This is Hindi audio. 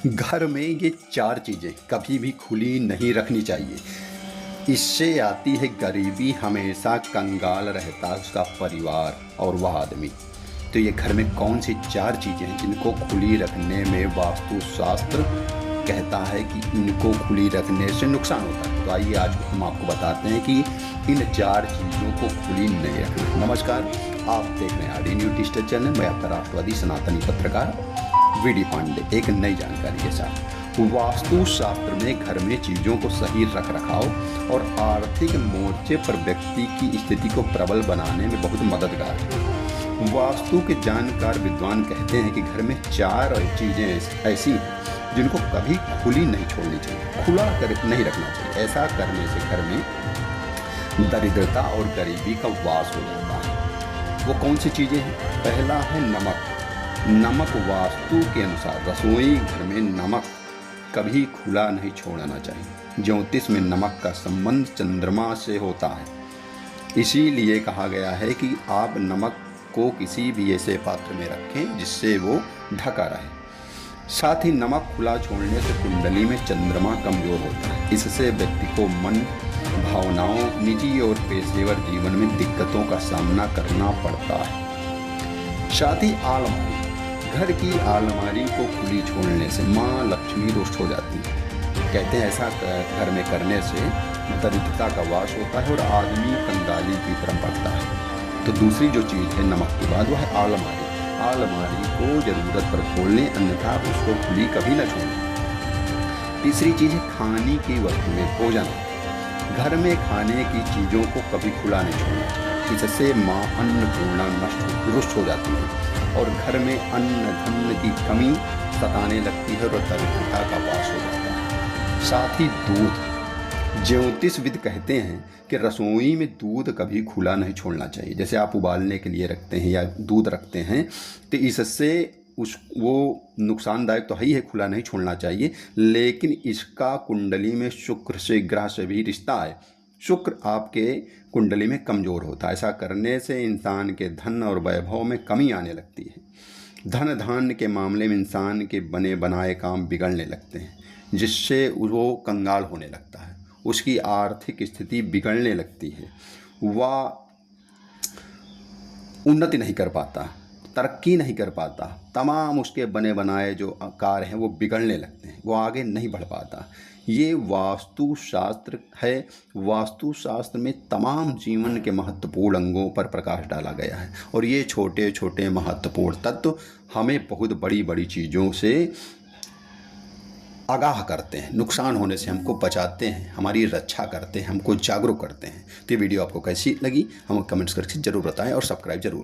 घर में ये 4 चीज़ें कभी भी खुली नहीं रखनी चाहिए। इससे आती है गरीबी, हमेशा कंगाल रहता है उसका परिवार और वह आदमी। तो ये घर में कौन सी 4 चीज़ें हैं जिनको खुली रखने में वास्तुशास्त्र कहता है कि इनको खुली रखने से नुकसान होता है। तो आइए आज हम आपको बताते हैं कि इन 4 चीज़ों को खुली नहीं रखना। नमस्कार, आप देख रहे हैं आरडी न्यूज़ डिजिटल चैनल। मैं आपका राष्ट्रवादी सनातनी पत्रकार वीडी पांडे एक नई जानकारी के साथ। वास्तुशास्त्र में घर में चीज़ों को सही रख रखाव और आर्थिक मोर्चे पर व्यक्ति की स्थिति को प्रबल बनाने में बहुत मददगार है। वास्तु के जानकार विद्वान कहते हैं कि घर में 4 चीज़ें ऐसी हैं जिनको कभी खुली नहीं छोड़नी चाहिए, खुला कर नहीं रखना चाहिए। ऐसा करने से घर में दरिद्रता और गरीबी का वास हो जाता है। वो कौन सी चीज़ें हैं? पहला है नमक। नमक वास्तु के अनुसार रसोई घर में नमक कभी खुला नहीं छोड़ना चाहिए। ज्योतिष में नमक का संबंध चंद्रमा से होता है, इसीलिए कहा गया है कि आप नमक को किसी भी ऐसे पात्र में रखें जिससे वो ढका रहे। साथ ही नमक खुला छोड़ने से कुंडली में चंद्रमा कमजोर होता है। इससे व्यक्ति को मन, भावनाओं, निजी और पेशेवर जीवन में दिक्कतों का सामना करना पड़ता है। साथ ही आलमारी, घर की आलमारी को खुली छोड़ने से माँ लक्ष्मी रुष्ट हो जाती है। कहते हैं ऐसा घर में करने से दरिद्रता का वास होता है और आदमी कंगाली की तरफ बढ़ता है। तो दूसरी जो चीज़ है नमक के बाद, वह है आलमारी। आलमारी को ज़रूरत पर खोल लें, अन्यथा उसको खुली कभी न छोड़ें। तीसरी चीज़ है खाने की वस्तुएं, भोजन। घर में खाने की चीज़ों को कभी खुला नहीं छोड़ना चाहिए। इससे माँ अन्नपूर्णा रुष्ट हो जाती है और घर में अन्न धन की कमी सताने लगती है और दरिद्रता का वास हो जाता है। साथ ही दूध, ज्योतिषविद कहते हैं कि रसोई में दूध कभी खुला नहीं छोड़ना चाहिए। जैसे आप उबालने के लिए रखते हैं या दूध रखते हैं, तो इससे वो नुकसानदायक तो है ही है, खुला नहीं छोड़ना चाहिए। लेकिन इसका कुंडली में शुक्र से, ग्रह से भी रिश्ता है। शुक्र आपके कुंडली में कमज़ोर होता है। ऐसा करने से इंसान के धन और वैभव में कमी आने लगती है। धन धान्य के मामले में इंसान के बने बनाए काम बिगड़ने लगते हैं, जिससे वो कंगाल होने लगता है, उसकी आर्थिक स्थिति बिगड़ने लगती है, वह उन्नति नहीं कर पाता, तरक्की नहीं कर पाता। तमाम उसके बने बनाए जो कार्य हैं वो बिगड़ने लगते हैं, वो आगे नहीं बढ़ पाता। ये वास्तुशास्त्र है। वास्तुशास्त्र में तमाम जीवन के महत्वपूर्ण अंगों पर प्रकाश डाला गया है और ये छोटे छोटे महत्वपूर्ण तत्व हमें बहुत बड़ी बड़ी चीज़ों से आगाह करते हैं, नुकसान होने से हमको बचाते हैं, हमारी रक्षा करते हैं, हमको जागरूक करते हैं। तो ये वीडियो आपको कैसी लगी हमें कमेंट्स करके ज़रूर बताएं और सब्सक्राइब जरूर